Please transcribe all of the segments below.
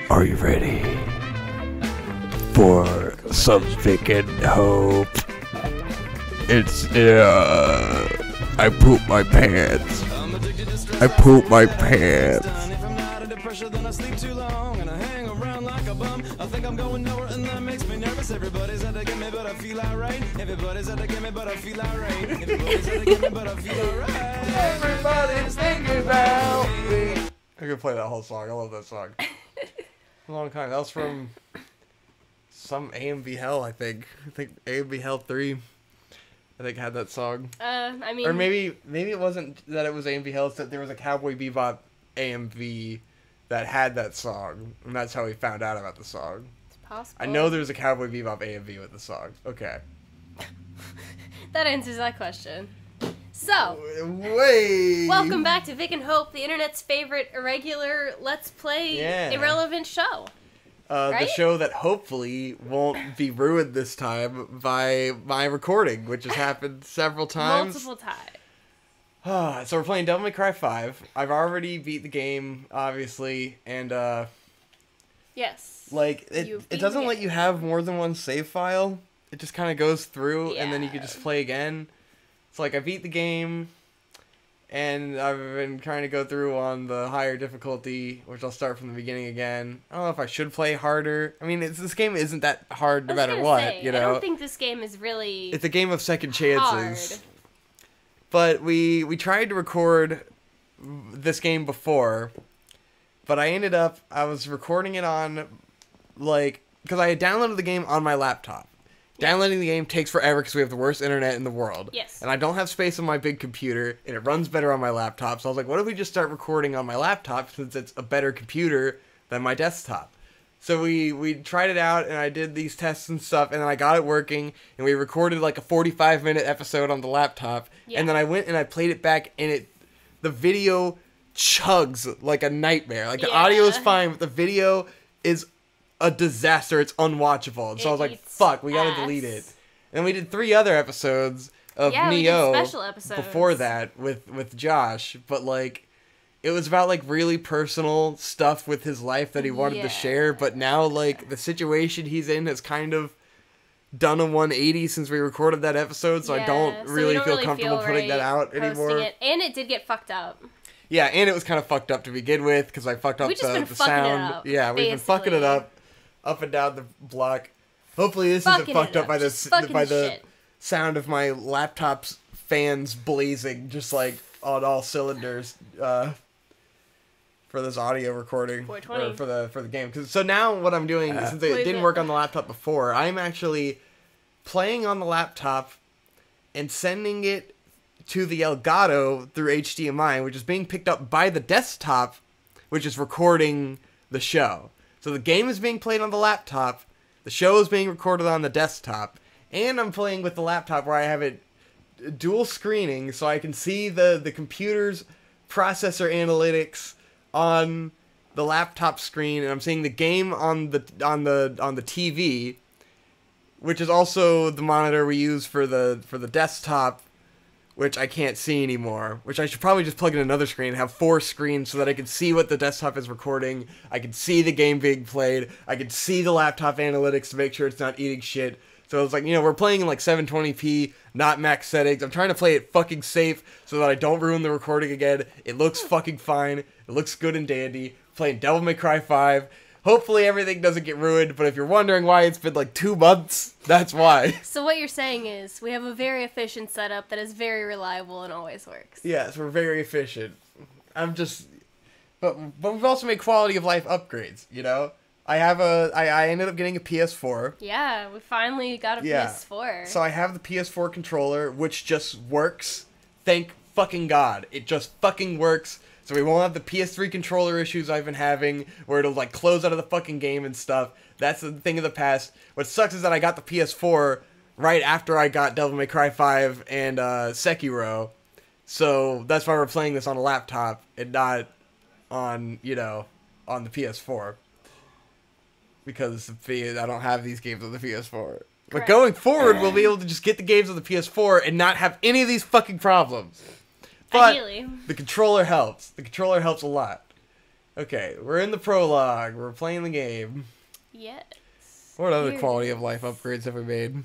Are you ready for some freaking hope? It's, I poop my pants. I poop my pants. I think I'm going nowhere and that makes me nervous. Everybody's out to get me, but I feel alright. Everybody's out to get me, but I feel alright. Everybody's out to get me, but I feel alright. Everybody's thinking about me. I could play that whole song. I love that song. A long time. That was from some AMV Hell, I think. I think AMV Hell 3. I think had that song. I mean, or maybe it wasn't that it was AMV Hell. It's that there was a Cowboy Bebop AMV that had that song, and that's how we found out about the song. It's possible. I know there's a Cowboy Bebop AMV with the song. Okay. That answers that question. So, wait. Welcome back to Vic and Hope, the internet's favorite irregular Let's Play irrelevant show. Right? The show that hopefully won't be ruined this time by my recording, which has happened several times. Multiple times. So we're playing Devil May Cry 5. I've already beat the game, obviously, and yes. Like it doesn't let you have more than one save file. It just kind of goes through, and then you can just play again. It's like I beat the game, and I've been trying to go through on the higher difficulty, which I'll start from the beginning again. I don't know if I should play harder. I mean, this game isn't that hard no matter what, you know? I don't think this game is really It's a game of second chances. hard. But we tried to record this game before, but I was recording it on, like, because I had downloaded the game on my laptop. Downloading the game takes forever because we have the worst internet in the world. Yes. And I don't have space on my big computer, and it runs better on my laptop. So I was like, what if we just start recording on my laptop since it's a better computer than my desktop? So we tried it out, and I did these tests and stuff, and then I got it working, and we recorded like a 45-minute episode on the laptop. Yeah. And then I went and I played it back, and the video chugs like a nightmare. Like, the audio is fine, but the video is a disaster. It's unwatchable. And so I was like, fuck, we gotta delete it. And then we did 3 other episodes of Neo special episodes before that with Josh, but like it was about like really personal stuff with his life that he wanted to share, but now like the situation he's in has kind of done a 180 since we recorded that episode, so I don't really feel comfortable putting that out anymore. And it did get fucked up. Yeah, and it was kind of fucked up to begin with because I fucked up the sound. Yeah, we've been fucking it up and down the block. Hopefully this isn't fucked up by the sound of my laptop's fans blazing just like on all cylinders for this audio recording or for the game. So now what I'm doing, since it didn't work on the laptop before, I'm actually playing on the laptop and sending it to the Elgato through HDMI, which is being picked up by the desktop, which is recording the show. So the game is being played on the laptop, the show is being recorded on the desktop, and I'm playing with the laptop where I have it dual screening so I can see the computer's processor analytics on the laptop screen, and I'm seeing the game on the TV, which is also the monitor we use for the desktop, which I can't see anymore, which I should probably just plug in another screen and have 4 screens so that I can see what the desktop is recording, I can see the game being played, I can see the laptop analytics to make sure it's not eating shit. So it's like, you know, we're playing in like 720p, not max settings. I'm trying to play it fucking safe so that I don't ruin the recording again. It looks fucking fine. It looks good and dandy. Playing Devil May Cry 5. Hopefully everything doesn't get ruined, but if you're wondering why it's been like 2 months, that's why. So what you're saying is we have a very efficient setup that is very reliable and always works. Yes, we're very efficient. But we've also made quality of life upgrades, you know? I ended up getting a PS4. Yeah, we finally got a PS4. So I have the PS4 controller, which just works. Thank fucking God. It just fucking works. So we won't have the PS3 controller issues I've been having, where it'll like close out of the fucking game and stuff. That's the thing of the past. What sucks is that I got the PS4 right after I got Devil May Cry 5 and Sekiro. So that's why we're playing this on a laptop and not on, you know, on the PS4. Because I don't have these games on the PS4. Correct. But going forward, we'll be able to just get the games on the PS4 and not have any of these fucking problems. But ideally, the controller helps. The controller helps a lot. Okay, we're in the prologue. We're playing the game. Yes. What other quality of life upgrades have we made?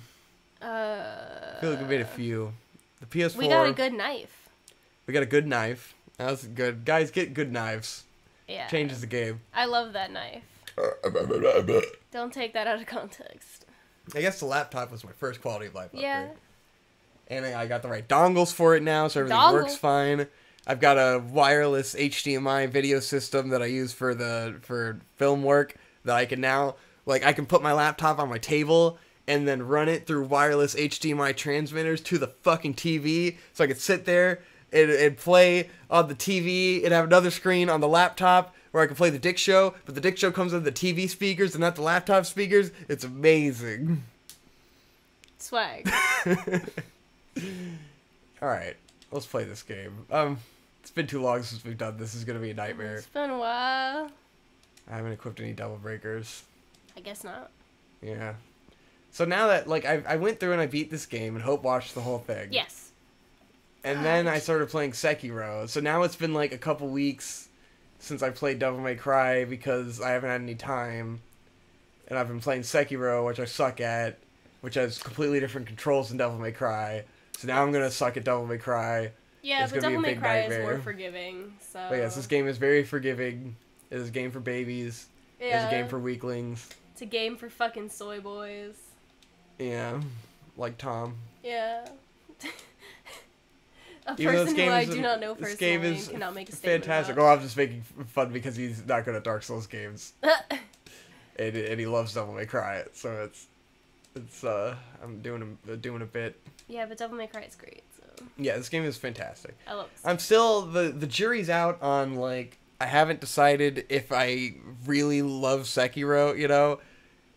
I feel like we made a few. The PS4. We got a good knife. We got a good knife. That was good. Guys, get good knives. Yeah. Changes the game. I love that knife. Don't take that out of context. I guess the laptop was my first quality of life upgrade. And I got the right dongles for it now, so everything works fine. I've got a wireless HDMI video system that I use for film work that I can now, like, I can put my laptop on my table and then run it through wireless HDMI transmitters to the fucking TV, so I could sit there and play on the TV and have another screen on the laptop where I can play the Dick Show, but the Dick Show comes with the TV speakers and not the laptop speakers. It's amazing. Swag. Alright, let's play this game. It's been too long since we've done this. This is gonna be a nightmare. It's been a while. I haven't equipped any double breakers. I guess not. Yeah. So now that, like, I went through and I beat this game and Hope watched the whole thing. Yes. And then I started playing Sekiro. So now it's been like a couple weeks since I played Devil May Cry because I haven't had any time. And I've been playing Sekiro, which I suck at, which has completely different controls than Devil May Cry. So now I'm going to suck at Devil May Cry. Yeah, but Devil May Cry is more forgiving, so... But yes, this game is very forgiving. It is a game for babies. Yeah. It's a game for weaklings. It's a game for fucking soy boys. Yeah, like Tom. Yeah. A person who I do not know this personally game is cannot make a statement fantastic. about. Oh, I'm just making fun because he's not good at Dark Souls games. and he loves Devil May Cry, so it's I'm doing a bit. Yeah, but Devil May Cry is great. So. Yeah, this game is fantastic. I love this. I'm still the jury's out on, like, I haven't decided if I really love Sekiro. You know,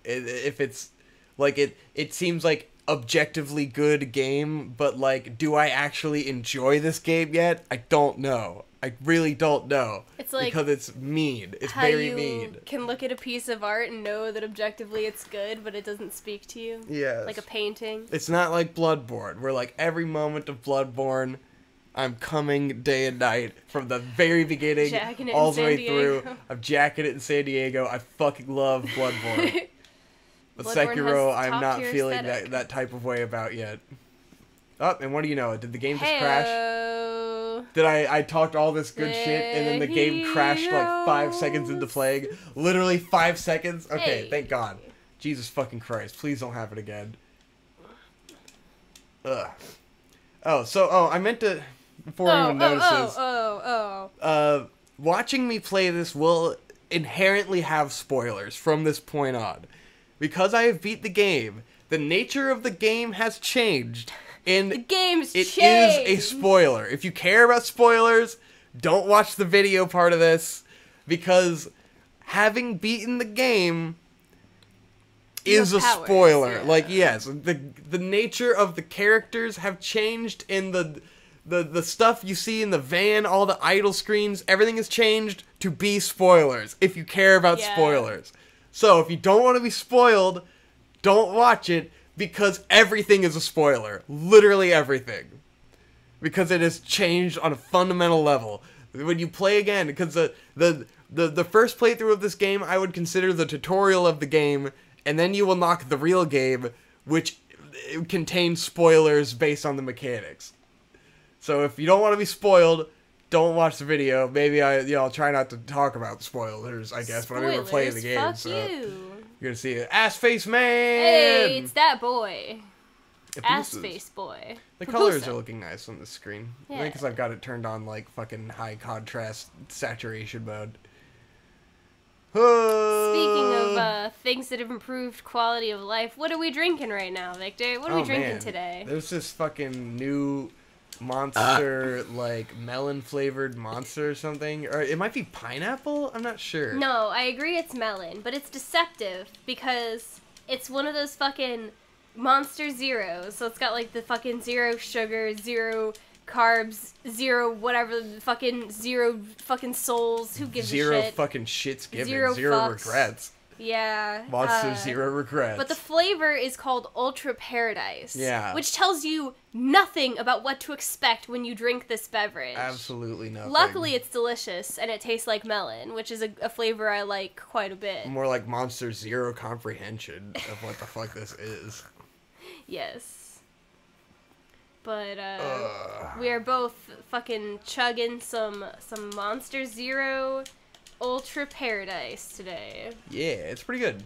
if it's like it seems like objectively good game, but like, do I actually enjoy this game yet? I don't know. I really don't know. It's like because it's mean. It's how very you mean. Can look at a piece of art and know that objectively it's good, but it doesn't speak to you. Yes. Like a painting. It's not like Bloodborne, where like every moment of Bloodborne, I'm coming day and night from the very beginning all the way through. I'm jacking it in San Diego. I fucking love Bloodborne. But Sekiro, I'm not feeling that type of way about yet. Oh, and what do you know? Did the game just crash? Did I talked all this good shit and then the game crashed like 5 seconds into playing? Literally 5 seconds? Okay, thank God. Jesus fucking Christ. Please don't have it again. Ugh. I meant to... Before anyone notices... watching me play this will inherently have spoilers from this point on. Because I have beat the game, the nature of the game has changed. And the game's changed. It is a spoiler. If you care about spoilers, don't watch the video part of this. Because having beaten the game is a spoiler. Yeah. Like, yes, the nature of the characters have changed in the stuff you see in the van, all the idle screens, everything has changed to be spoilers. If you care about spoilers. So, if you don't want to be spoiled, don't watch it, because everything is a spoiler. Literally everything. Because it has changed on a fundamental level. When you play again, because the first playthrough of this game, I would consider the tutorial of the game, and then you unlock the real game, which contains spoilers based on the mechanics. So, if you don't want to be spoiled... Don't watch the video. Maybe I'll try not to talk about spoilers, I guess, but I'm even playing the game. Fuck so you. You're gonna see it. Ass face man. Hey, it's that boy. Ass face boy. The colors are looking nice on the screen. Yeah. I think because I've got it turned on like fucking high contrast saturation mode. Speaking of things that have improved quality of life, what are we drinking right now, Victor? What are we drinking today? There's this fucking new monster, like melon flavored monster or something, or it might be pineapple. I'm not sure. No, I agree it's melon, but it's deceptive because it's one of those fucking Monster Zeros. So it's got like the fucking 0 sugar, 0 carbs, 0 whatever, fucking 0 fucking souls. Who gives a shit? 0 fucking shits given, 0 regrets. Yeah. Monster Zero Regrets. But the flavor is called Ultra Paradise. Yeah. Which tells you nothing about what to expect when you drink this beverage. Absolutely nothing. Luckily, it's delicious, and it tastes like melon, which is a flavor I like quite a bit. More like Monster Zero comprehension of what the fuck this is. Yes. But, we are both fucking chugging some Monster Zero Ultra Paradise today. Yeah, it's pretty good.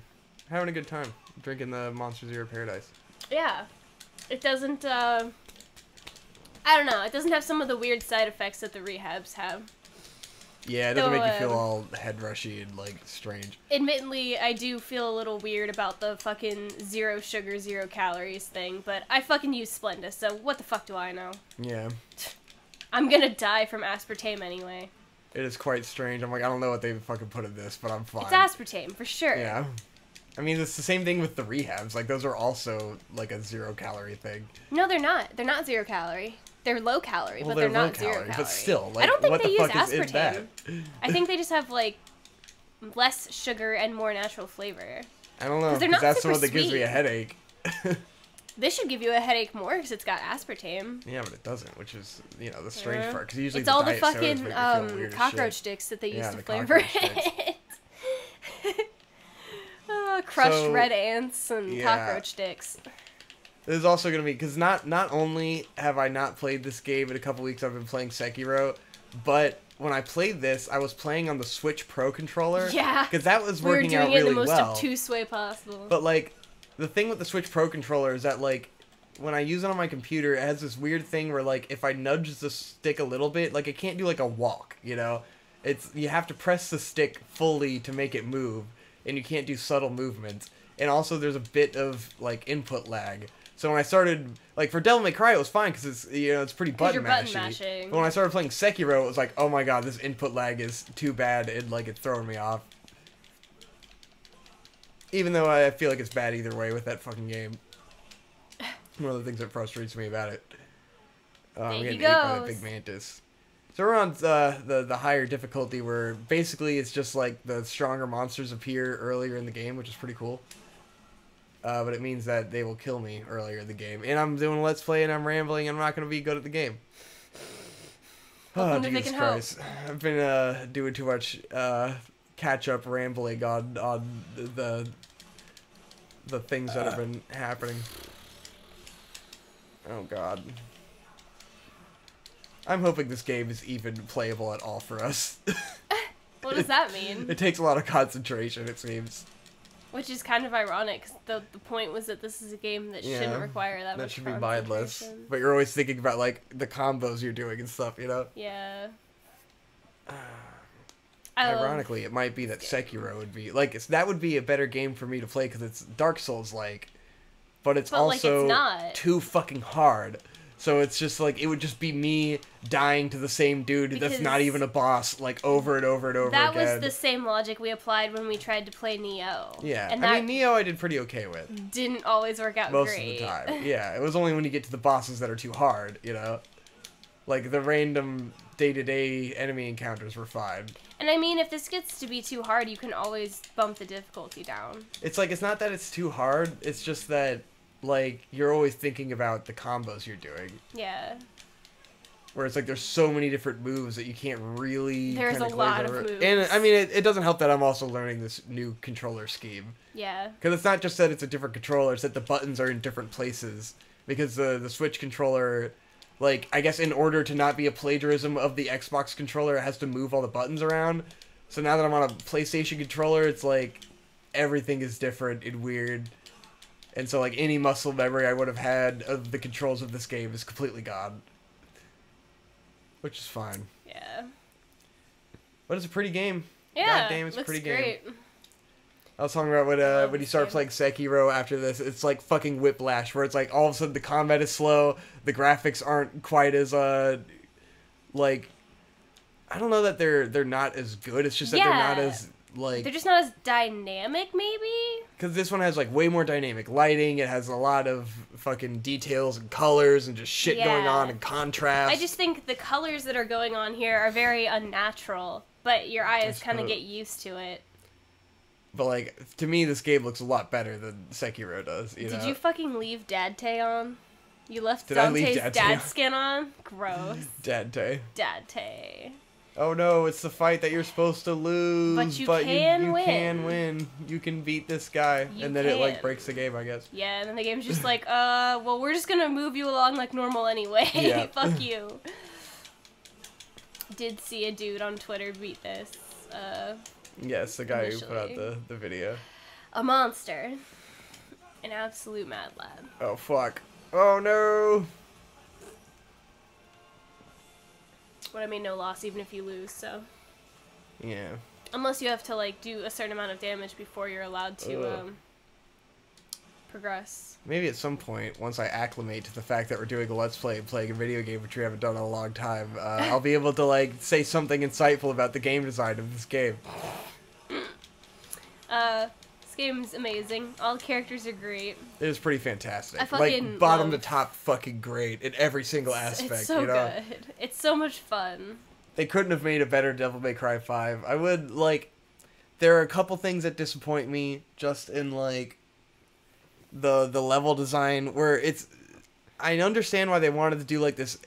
Having a good time drinking the Monster Zero Paradise. Yeah. It doesn't, I don't know. It doesn't have some of the weird side effects that the rehabs have. Yeah, it doesn't make you feel all head rushy and, like, strange. Admittedly, I do feel a little weird about the fucking 0 sugar, 0 calories thing, but I fucking use Splenda, so what the fuck do I know? Yeah. I'm gonna die from aspartame anyway. It is quite strange. I'm like, I don't know what they fucking put in this, but I'm fine. It's aspartame, for sure. Yeah. I mean, it's the same thing with the rehabs. Like, those are also, like, a 0 calorie thing. No, they're not. They're not 0 calorie. They're low calorie, but they're not 0 calorie. But still, like, I don't think what they the use fuck is in that? aspartame. I think they just have, like, less sugar and more natural flavor. I don't know, because that's the one that gives me a headache. This should give you a headache more because it's got aspartame. Yeah, but it doesn't, which is, you know, the strange part. Because usually it's all the fucking cockroach sticks that they use to flavor it. Crushed red ants and cockroach sticks. This is also going to be, because not only have I not played this game in a couple weeks, I've been playing Sekiro, but when I played this, I was playing on the Switch Pro controller. Yeah. Because that was working out really well. We were doing it in the most obtuse way possible. But, like, the thing with the Switch Pro controller is that, like, when I use it on my computer, it has this weird thing where, like, if I nudge the stick a little bit, like, it can't do, like, a walk, you know? You have to press the stick fully to make it move, and you can't do subtle movements. And also, there's a bit of, like, input lag. So when I started, like, for Devil May Cry, it was fine, because it's, you know, it's pretty button mashing. But when I started playing Sekiro, it was like, oh my god, this input lag is too bad, and, like, it's throwing me off. Even though I feel like it's bad either way with that fucking game. One of the things that frustrates me about it. I'm getting ate by the big mantis. So we're on the higher difficulty where basically it's just like the stronger monsters appear earlier in the game, which is pretty cool. But it means that they will kill me earlier in the game. And I'm doing a Let's Play and I'm rambling and I'm not going to be good at the game. Oh, Jesus Christ. I've been doing too much catch-up rambling on the things that have been happening. Oh, God. I'm hoping this game is even playable at all for us. What does that mean? It takes a lot of concentration, it seems. Which is kind of ironic, because the point was that this is a game that shouldn't require that much should be mindless. But you're always thinking about, like, the combos you're doing and stuff, you know? Yeah. Ironically, it might be that Sekiro would be... Like, that would be a better game for me to play, because it's Dark Souls-like. But it's also too fucking hard. So it's just, like, it would just be me dying to the same dude that's not even a boss, like, over and over and over again. That was the same logic we applied when we tried to play Nioh. Yeah, and I mean, Nioh I did pretty okay with. Didn't always work out most of the time. Yeah, it was only when you get to the bosses that are too hard, you know? Like, the random day-to-day enemy encounters were fine. And I mean, if this gets to be too hard, you can always bump the difficulty down. It's like, it's not that it's too hard, it's just that... Like, you're always thinking about the combos you're doing. Yeah. Where it's like, there's so many different moves that you can't really... There's a lot of moves. And, I mean, it doesn't help that I'm also learning this new controller scheme. Yeah. Because it's not just that it's a different controller, it's that the buttons are in different places. Because the Switch controller, like, I guess in order to not be a plagiarism of the Xbox controller, it has to move all the buttons around. So now that I'm on a PlayStation controller, it's like, everything is different and weird. And so, like, any muscle memory I would have had of the controls of this game is completely gone. Which is fine. Yeah. But it's a pretty game. Yeah, God damn, it's a pretty great. game. I was talking about when you start playing Sekiro after this, it's like fucking Whiplash, where it's like, all of a sudden the combat is slow, the graphics aren't quite as, like... I don't know that they're not as good, it's just that they're not as... Like, they're just not as dynamic, maybe? Because this one has, like, way more dynamic lighting. It has a lot of fucking details and colors and just shit going on and contrast. I just think the colors that are going on here are very unnatural, but your eyes kind of get used to it. But, like, to me, this game looks a lot better than Sekiro does, you know? Did you fucking leave Dante on? You left Dante's dad skin on? Gross. Dante. Oh no, it's the fight that you're supposed to lose. But you can win. You can beat this guy. And then it, like, breaks the game, I guess. Yeah, and then the game's just like, well, we're just gonna move you along like normal anyway. Yeah. Fuck you. Did see a dude on Twitter beat this. Yes, the guy who put out the video. A monster. An absolute mad lad. Oh, fuck. Oh, no. But I mean, no loss even if you lose, so. Yeah. Unless you have to, like, do a certain amount of damage before you're allowed to, progress. Maybe at some point, once I acclimate to the fact that we're doing a Let's Play and playing a video game, which we haven't done in a long time, I'll be able to, like, say something insightful about the game design of this game. This game's amazing. All the characters are great. It is pretty fantastic. I fucking like, bottom to top fucking great in every single aspect, it's so you know? good. It's so much fun. They couldn't have made a better Devil May Cry 5. I would, like... There are a couple things that disappoint me, just in, like... the level design, where it's... I understand why they wanted to do, like, this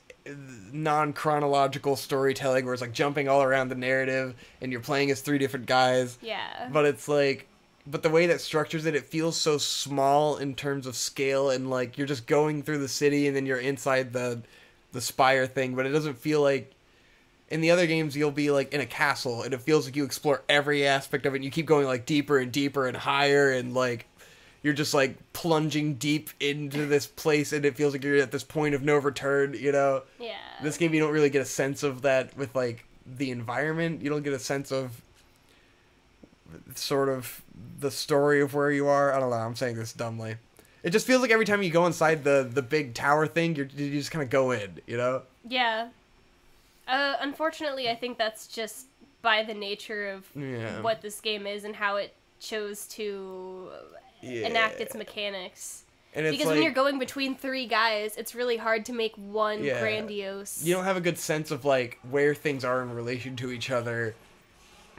non-chronological storytelling, where it's, like, jumping all around the narrative, and you're playing as 3 different guys. Yeah. But it's, like... But the way that structures it, it feels so small in terms of scale, and, like, you're just going through the city, and then you're inside the spire thing, but it doesn't feel like... In the other games, you'll be, like, in a castle, and it feels like you explore every aspect of it, and you keep going, like, deeper and deeper and higher, and, like, you're just, like, plunging deep into this place, and it feels like you're at this point of no return, you know? Yeah. This game, you don't really get a sense of that with, like, the environment. You don't get a sense of sort of the story of where you are. I don't know, I'm saying this dumbly. It just feels like every time you go inside the big tower thing, you just kind of go in, you know? Yeah. Unfortunately, I think that's just by the nature of what this game is and how it chose to enact its mechanics. And it's because when you're going between 3 guys, it's really hard to make one grandiose... You don't have a good sense of, like, where things are in relation to each other.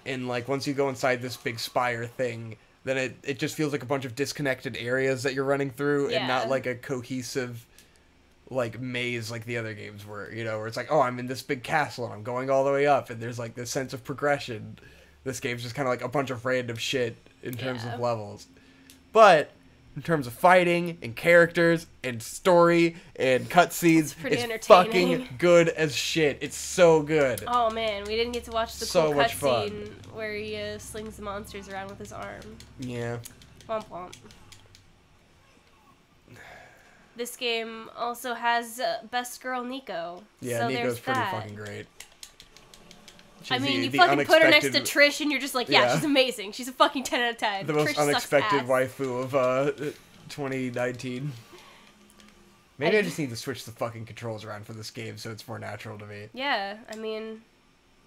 And, like, once you go inside this big spire thing, then it just feels like a bunch of disconnected areas that you're running through, and not, like, a cohesive... like maze like the other games were, you know, where it's like, oh, I'm in this big castle and I'm going all the way up, and there's like this sense of progression. This game's just kind of like a bunch of random shit in terms of levels. But in terms of fighting and characters and story and cutscenes, it's fucking good as shit. It's so good. Oh man, we didn't get to watch the cool cutscene where he slings the monsters around with his arm. Yeah. Womp womp. This game also has Best Girl Nico. Yeah, so Nico's pretty fucking great. I mean, you fucking put her next to Trish and you're just like, yeah, she's amazing. She's a fucking 10 out of 10. The most unexpected waifu of 2019. Maybe I just need to switch the fucking controls around for this game so it's more natural to me. Yeah, I mean,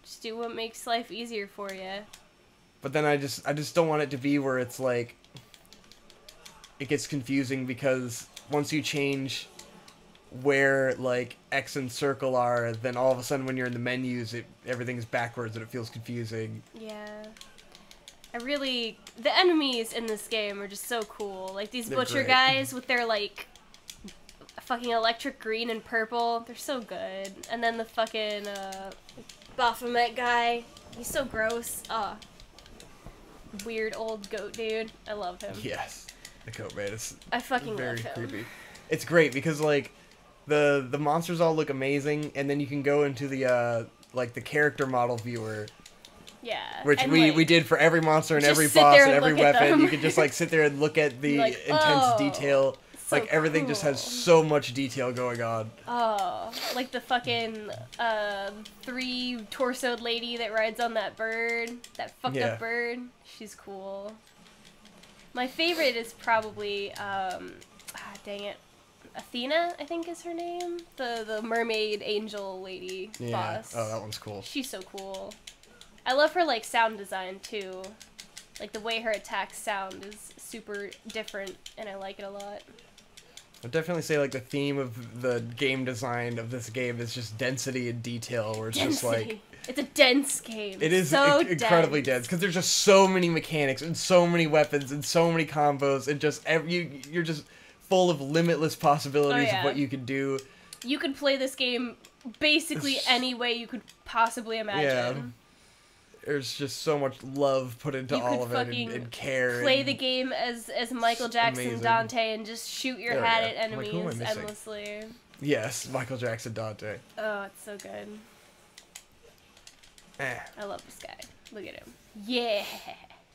just do what makes life easier for you. But then I just don't want it to be where it's like... It gets confusing because... Once you change where, like, X and circle are, then all of a sudden when you're in the menus, everything's backwards and it feels confusing. Yeah. The enemies in this game are just so cool. Like, these butcher guys with their, like, fucking electric green and purple. They're so good. And then the fucking, Baphomet guy. He's so gross. Weird old goat dude. I love him. Yes. The coat man is I fucking very love him. Creepy. It's great because like the monsters all look amazing, and then you can go into the like the character model viewer. Yeah. Which we did for every monster and every boss and every weapon. You could just like sit there and look at the like, intense detail. So like everything just has so much detail going on. Oh, like the fucking 3-torsoed lady that rides on that bird, that fucked up bird. She's cool. My favorite is probably, dang it, Athena, I think is her name? The mermaid angel lady boss. Oh, that one's cool. She's so cool. I love her, like, sound design, too. Like, the way her attacks sound is super different, and I like it a lot. I'd definitely say like the theme of the game design of this game is just density and detail, where it's just like it's a dense game. It is so incredibly dense because there's just so many mechanics and so many weapons and so many combos and just you're just full of limitless possibilities of what you can do. You could play this game basically any way you could possibly imagine. Yeah. There's just so much love put into all of it and care. Play the game as Michael Jackson Dante and just shoot your hat at enemies endlessly. Yes, Michael Jackson Dante. Oh, it's so good. I love this guy. Look at him. Yeah.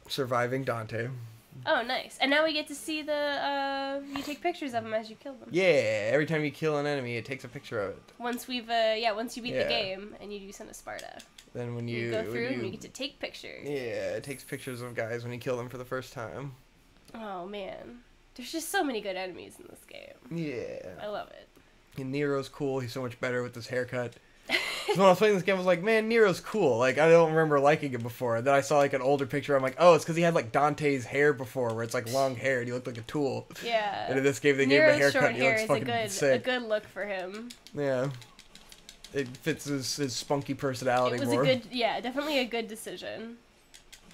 Surviving Dante. Oh, nice. And now we get to see you take pictures of him as you kill them. Yeah, every time you kill an enemy, it takes a picture of it. Once you beat the game and you do Son of Sparta. Then when you go through and you get to take pictures. Yeah, it takes pictures of guys when you kill them for the first time. Oh, man. There's just so many good enemies in this game. Yeah. I love it. And Nero's cool. He's so much better with his haircut. So when I was playing this game, I was like, man, Nero's cool. Like, I don't remember liking it before. And then I saw, like, an older picture. I'm like, oh, it's because he had, like, Dante's hair before, where it's, like, long hair, and he looked like a tool. Yeah. And in this game, they gave him a haircut, and he looks fucking sick. A good look for him. Yeah. It fits his spunky personality more. Definitely a good decision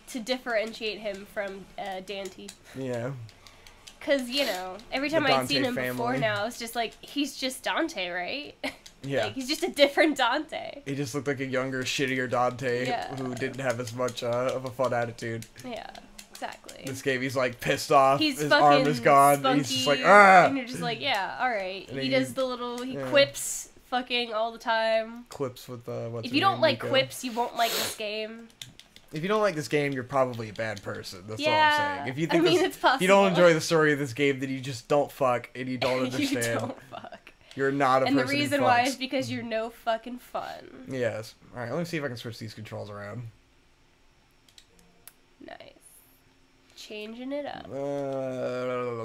to differentiate him from Dante. Yeah. Because, every time I'd seen him before now, it's just like, he's just Dante, right? Yeah. Like, he's just a different Dante. He just looked like a younger, shittier Dante who didn't have as much of a fun attitude. Yeah, exactly. This game, he's like pissed off. His arm is gone. Spunky, he's just like, ah! And you're just like, yeah, alright. He does the little, quips fucking all the time. Quips with what's If you don't like quips, you won't like this game. If you don't like this game, you're probably a bad person. That's all I'm saying. If you think it's possible. If you don't enjoy the story of this game, then you just don't fuck and you don't understand. You don't fuck. You're not a person who fucks. And the reason why is because you're no fucking fun. Yes. Alright, let me see if I can switch these controls around. Nice. Changing it up. Oh,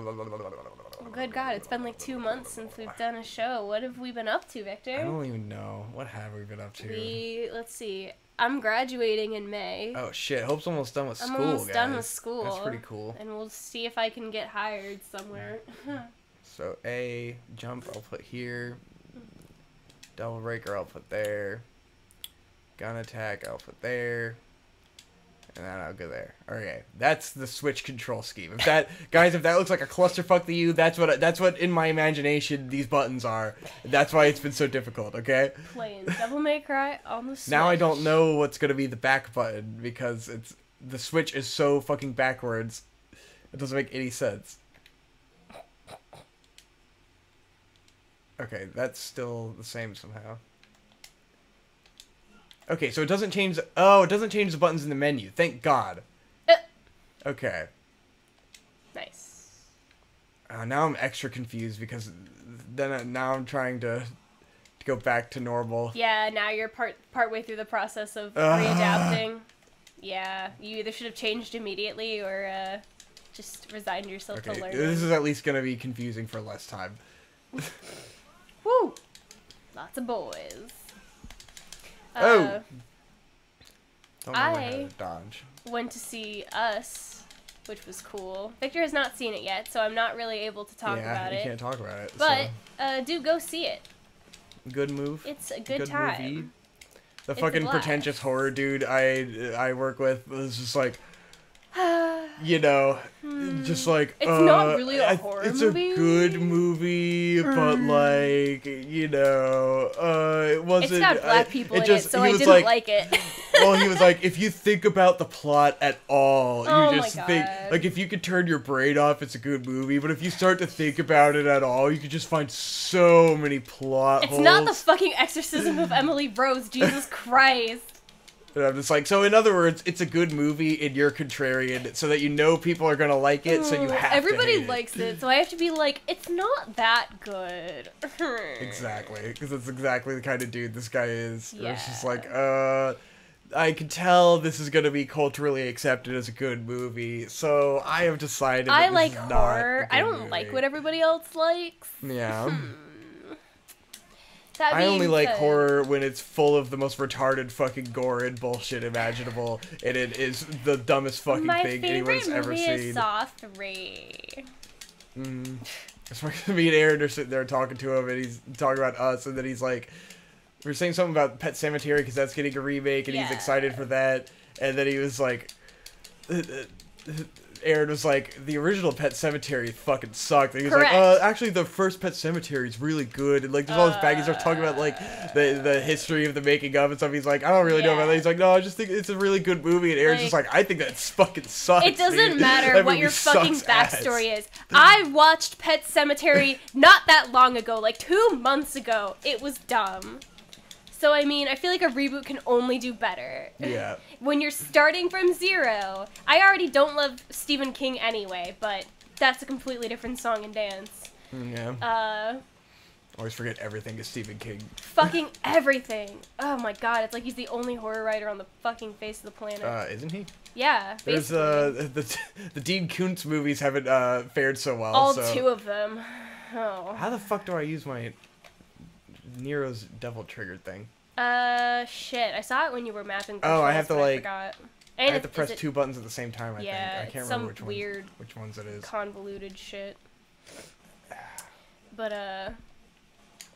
good God, it's been like 2 months since we've done a show. What have we been up to, Victor? I don't even know. What have we been up to? Let's see. I'm graduating in May. Oh shit, Hope's almost done with school, I'm almost done with school. That's pretty cool. And we'll see if I can get hired somewhere. So jump I'll put here. Double breaker I'll put there. Gun attack I'll put there. And then I'll go there. Okay, that's the Switch control scheme. If that looks like a clusterfuck to you, that's what in my imagination these buttons are. That's why it's been so difficult. Okay. Playing Devil May Cry on the Switch. Now I don't know what's gonna be the back button because the Switch is so fucking backwards. It doesn't make any sense. Okay, that's still the same somehow. Okay, so it doesn't change the buttons in the menu. Thank God. Okay. Nice. Now I'm extra confused because now I'm trying to go back to normal. Yeah, now you're partway through the process of readapting. Yeah, you either should have changed immediately or just resigned yourself to learning. This is at least going to be confusing for less time. Woo! Lots of boys. Don't I went to see Us, which was cool. Victor has not seen it yet, so I'm not really able to talk about it. Yeah, you can't talk about it. But do go see it. Good move. It's a good time. Movie. The fucking pretentious horror dude I work with was just like, just like it's not really a horror movie. It's a good movie, but like, it wasn't. It's got black people in it, so I didn't like it. Well, he was like, if you think about the plot at all, you just think like if you could turn your brain off, it's a good movie. But if you start to think about it at all, you could just find so many plot holes. It's not the fucking Exorcism of Emily Rose, Jesus Christ. And I'm just like, so in other words, it's a good movie and you're contrarian so that people are going to like it, so you have everybody to hate likes it, so I have to be like, it's not that good. Exactly, because that's exactly the kind of dude this guy is. Yeah. It's just like, I can tell this is going to be culturally accepted as a good movie, so I have decided I like horror. I don't like what everybody else likes. Yeah. I only like horror when it's full of the most retarded fucking gore and bullshit imaginable, and it is the dumbest fucking thing anyone's ever seen. My favorite movie is Saw 3. Me and Aaron are sitting there talking to him, and he's talking about us, and then he's like, we were saying something about Pet Sematary because that's getting a remake, and he's excited for that. And then he was like, Aaron was like, the original Pet Sematary fucking sucked. And he was like, actually, the first Pet Sematary is really good. And like, there's all this baggage. They're talking about like the history of the making of and stuff. He's like, I don't really know about that. He's like, no, I just think it's a really good movie. And Aaron's just like, I think that fucking sucks. It doesn't matter what your fucking backstory is. I watched Pet Sematary not that long ago, like 2 months ago. It was dumb. So, I mean, I feel like a reboot can only do better. Yeah. When you're starting from zero. I already don't love Stephen King anyway, but that's a completely different song and dance. Yeah. Always forget everything is Stephen King. Fucking everything. Oh my god, it's like he's the only horror writer on the fucking face of the planet. Isn't he? Yeah, basically. There's, the Dean Koontz movies haven't fared so well. All 2 of them. Oh. How the fuck do I use my Nero's Devil Trigger thing? Shit. I saw it when you were mapping. Oh, I have to like. I have to press 2 buttons at the same time. I think I can't remember which ones it is. Convoluted shit. But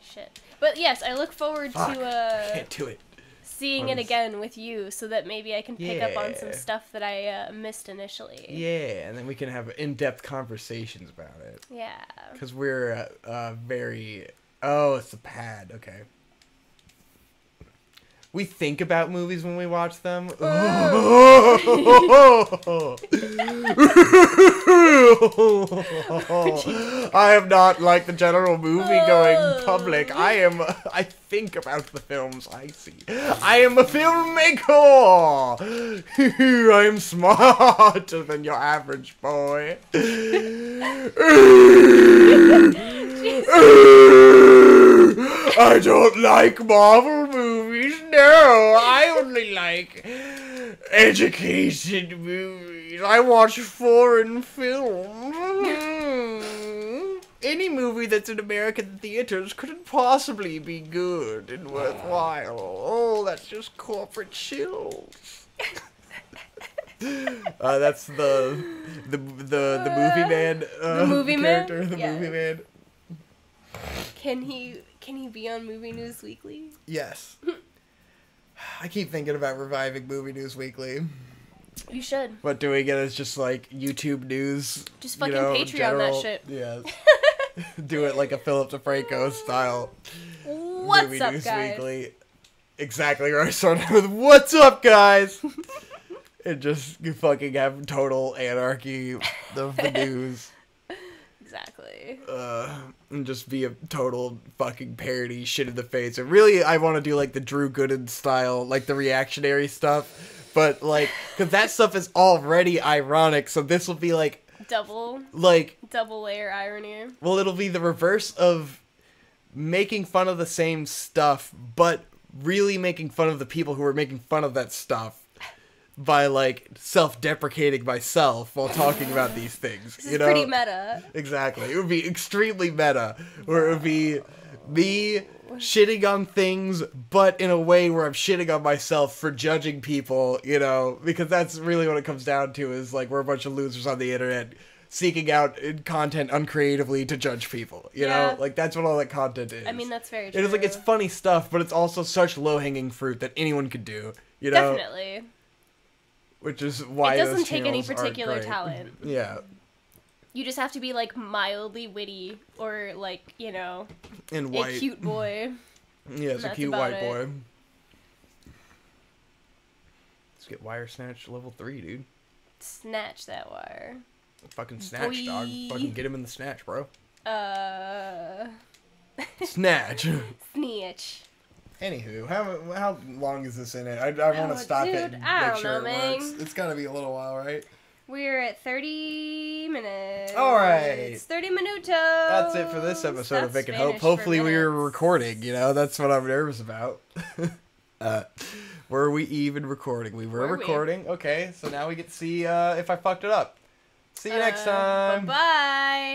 shit. But yes, I look forward to I can't do it. Seeing it again with you, so that maybe I can pick up on some stuff that I missed initially. Yeah, and then we can have in-depth conversations about it. Yeah. Because we're very. Oh, it's the pad. Okay. We think about movies when we watch them. I am not like the general movie-going public. I think about the films I see. I am a filmmaker. I am smarter than your average boy. I don't like Marvel movies, no. I only like educated movies. I watch foreign films. Any movie that's in American theaters couldn't possibly be good and worthwhile. Oh, that's just corporate chills. That's the movie man the movie character, man? The movie man. Can he be on Movie News Weekly? Yes. I keep thinking about reviving Movie News Weekly. You should. But doing it as just like YouTube news. Just fucking Patreon that shit. Yeah. Do it like a Philip DeFranco style. What's Movie up, News guys? Weekly. Exactly where I started with, what's up, guys? And just fucking have total anarchy of the news. Exactly. And just be a total fucking parody, shit in the face. And really, I want to do like the Drew Gooden style, like the reactionary stuff. But like, because that stuff is already ironic, so this will be like double layer irony. Well, it'll be the reverse of making fun of the same stuff, but really making fun of the people who are making fun of that stuff. By, like, self-deprecating myself while talking about these things. This is pretty meta. Exactly. It would be extremely meta. Where it would be me shitting on things, but in a way where I'm shitting on myself for judging people, you know? Because that's really what it comes down to, is, like, we're a bunch of losers on the internet seeking out content uncreatively to judge people, you know? Like, that's what all that content is. I mean, that's very true. It's like, it's funny stuff, but it's also such low-hanging fruit that anyone could do, you know? Definitely. Which is why it doesn't take any particular talent. Yeah. You just have to be like mildly witty or like, you know, and white. A cute boy. Yeah, it's a cute white boy. Let's get Wire Snatch level 3, dude. Snatch that wire. Fucking snatch, dog. Fucking get him in the snatch, bro. Snatch. Snitch. Anywho, how long is this in it? I want to stop it and make sure it works. It's got to be a little while, right? We're at 30 minutes. All right. 30 minutos. That's it for this episode of Vic and Hope. Hopefully we were recording, you know? That's what I'm nervous about. Were we even recording? We were recording. Okay, so now we get to see if I fucked it up. See you next time. Bye-bye.